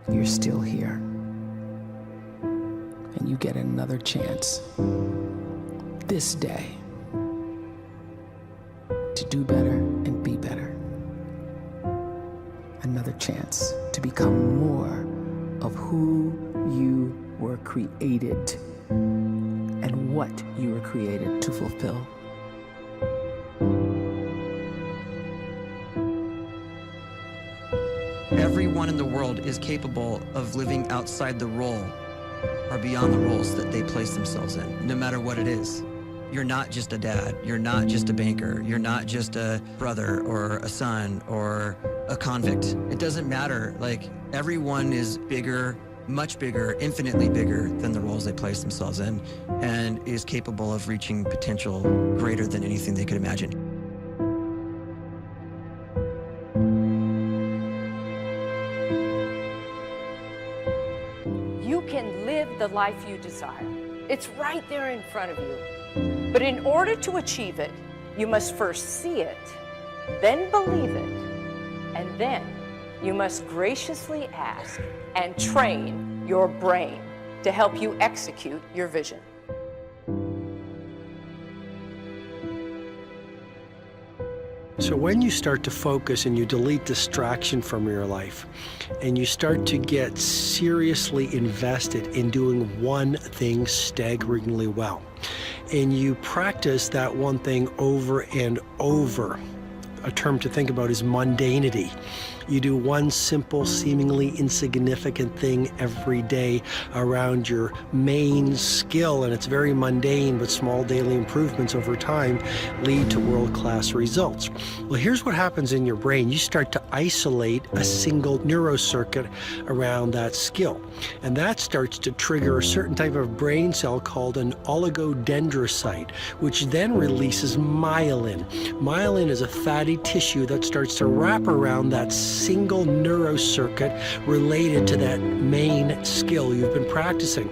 you're still here. And you get another chance this day to do better and be better. Another chance to become more of who you were created and what you were created to fulfill. Everyone in the world is capable of living outside the role or beyond the roles that they place themselves in, no matter what it is. You're not just a dad, you're not just a banker, you're not just a brother or a son or a convict. It doesn't matter. Like, everyone is bigger, much bigger, infinitely bigger than the roles they place themselves in, and is capable of reaching potential greater than anything they could imagine. You can live the life you desire. It's right there in front of you. But in order to achieve it, you must first see it, then believe it, and then you must graciously ask and train your brain to help you execute your vision. So when you start to focus and you delete distraction from your life, and you start to get seriously invested in doing one thing staggeringly well, and you practice that one thing over and over, a term to think about is mundanity. You do one simple, seemingly insignificant thing every day around your main skill, and it's very mundane, but small daily improvements over time lead to world-class results. Well, here's what happens in your brain. You start to isolate a single neurocircuit around that skill, and that starts to trigger a certain type of brain cell called an oligodendrocyte, which then releases myelin. Myelin is a fatty tissue that starts to wrap around that single neurocircuit related to that main skill you've been practicing.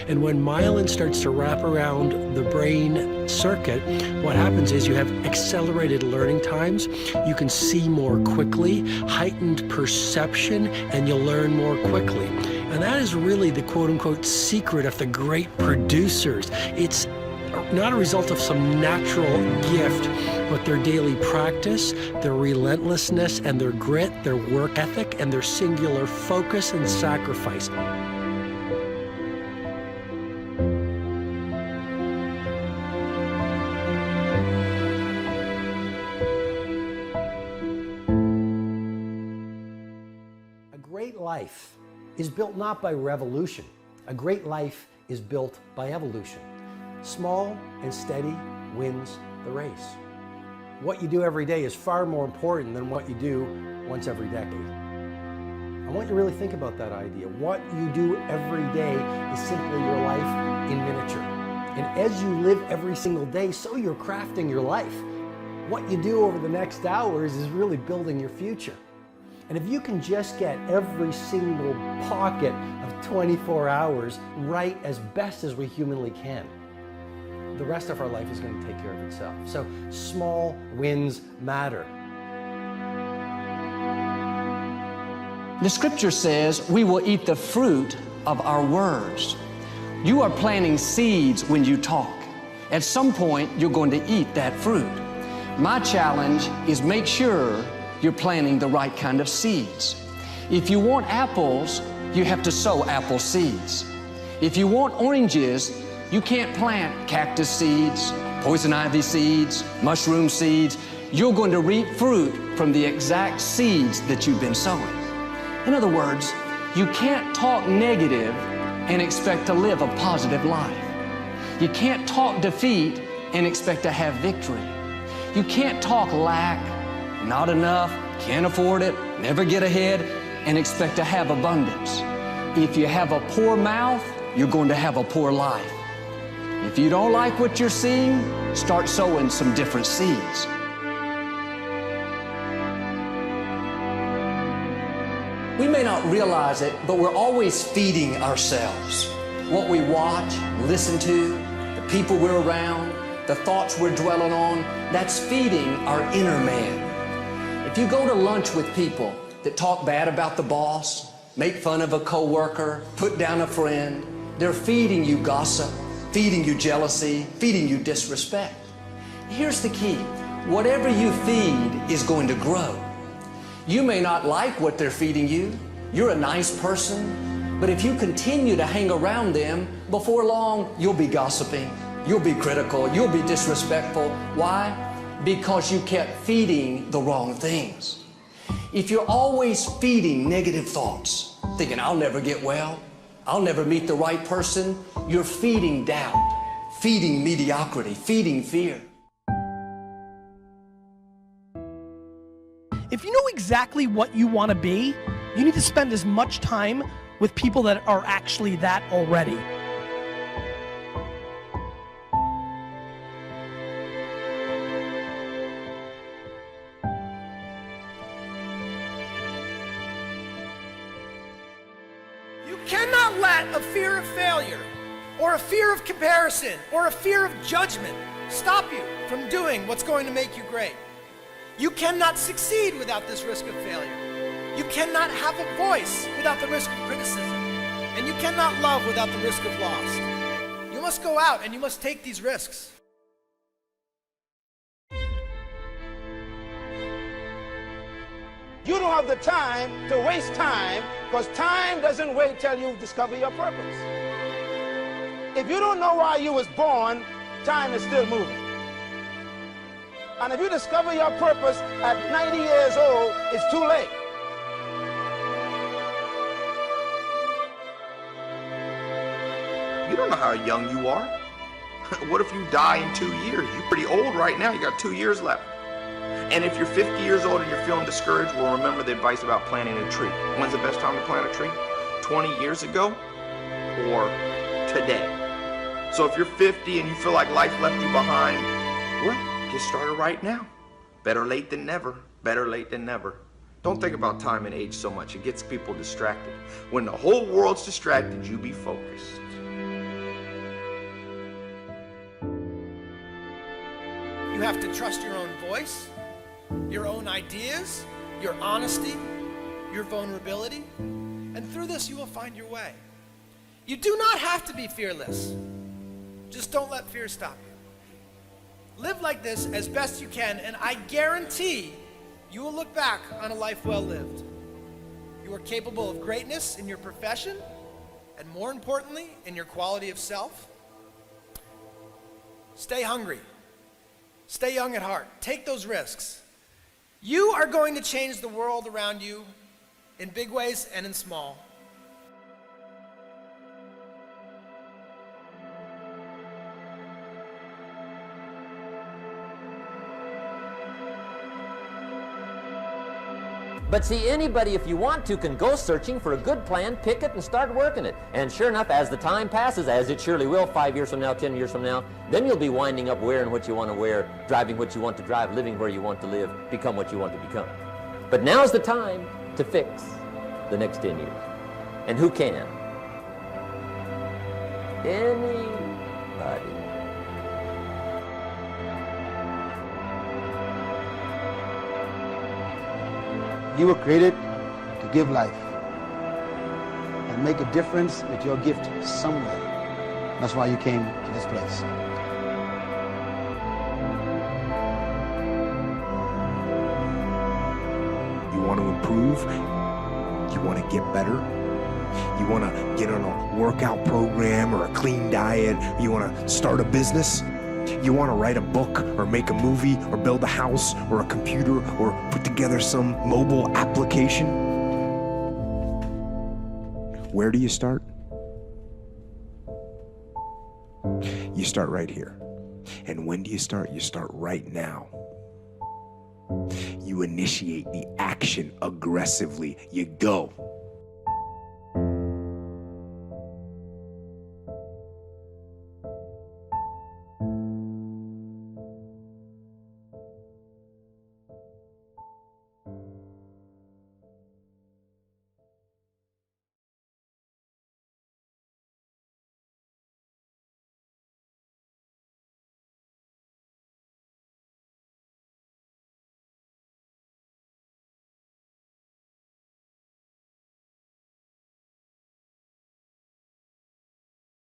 And when myelin starts to wrap around the brain circuit, what happens is you have accelerated learning times, you can see more quickly, heightened perception, and you'll learn more quickly. And that is really the quote-unquote secret of the great producers. It's not a result of some natural gift, but their daily practice, their relentlessness and their grit, their work ethic, and their singular focus and sacrifice. A great life is built not by revolution. A great life is built by evolution. Small and steady wins the race. What you do every day is far more important than what you do once every decade. I want you to really think about that idea. What you do every day is simply your life in miniature. And as you live every single day, so you're crafting your life. What you do over the next hours is really building your future. And if you can just get every single pocket of 24 hours right as best as we humanly can, the rest of our life is going to take care of itself. So small wins matter. The scripture says we will eat the fruit of our words. You are planting seeds when you talk. At some point, you're going to eat that fruit. My challenge is make sure you're planting the right kind of seeds. If you want apples, you have to sow apple seeds. If you want oranges, you can't plant cactus seeds, poison ivy seeds, mushroom seeds. You're going to reap fruit from the exact seeds that you've been sowing. In other words, you can't talk negative and expect to live a positive life. You can't talk defeat and expect to have victory. You can't talk lack, not enough, can't afford it, never get ahead, and expect to have abundance. If you have a poor mouth, you're going to have a poor life. If you don't like what you're seeing, start sowing some different seeds. We may not realize it, but we're always feeding ourselves. What we watch, listen to, the people we're around, the thoughts we're dwelling on, that's feeding our inner man. If you go to lunch with people that talk bad about the boss, make fun of a coworker, put down a friend. They're feeding you gossip, feeding you jealousy, feeding you disrespect. Here's the key. Whatever you feed is going to grow. You may not like what they're feeding you. You're a nice person, but if you continue to hang around them, before long, you'll be gossiping, you'll be critical, you'll be disrespectful. Why? Because you kept feeding the wrong things. If you're always feeding negative thoughts, thinking, I'll never get well, I'll never meet the right person, you're feeding doubt, feeding mediocrity, feeding fear. If you know exactly what you want to be, you need to spend as much time with people that are actually that already. You cannot let a fear of failure, or a fear of comparison, or a fear of judgment stop you from doing what's going to make you great. You cannot succeed without this risk of failure. You cannot have a voice without the risk of criticism. And you cannot love without the risk of loss. You must go out and you must take these risks. You don't have the time to waste time, because time doesn't wait till you discover your purpose. If you don't know why you was born, time is still moving. And if you discover your purpose at 90 years old, it's too late. You don't know how young you are. What if you die in 2 years? You're pretty old right now. You got 2 years left. And if you're 50 years old and you're feeling discouraged, well, remember the advice about planting a tree. When's the best time to plant a tree? 20 years ago or today? So if you're 50 and you feel like life left you behind, well, get started right now. Better late than never. Better late than never. Don't think about time and age so much. It gets people distracted. When the whole world's distracted, you be focused. You have to trust your own voice, your own ideas, your honesty, your vulnerability, and through this you will find your way. You do not have to be fearless. Just don't let fear stop you. Live like this as best you can, and I guarantee you will look back on a life well lived. You are capable of greatness in your profession, and more importantly, in your quality of self. Stay hungry. Stay young at heart. Take those risks. You are going to change the world around you in big ways and in small. But see, anybody, if you want to, can go searching for a good plan, pick it, and start working it. And sure enough, as the time passes, as it surely will 5 years from now, 10 years from now, then you'll be winding up wearing what you want to wear, driving what you want to drive, living where you want to live, become what you want to become. But now's the time to fix the next 10 years. And who can? Anybody. You were created to give life and make a difference with your gift somewhere. That's why you came to this place. You want to improve? You want to get better? You want to get on a workout program or a clean diet? You want to start a business? You want to write a book or make a movie or build a house or a computer or put together some mobile application? Where do you start? You start right here. And when do you start? You start right now. You initiate the action aggressively. You go.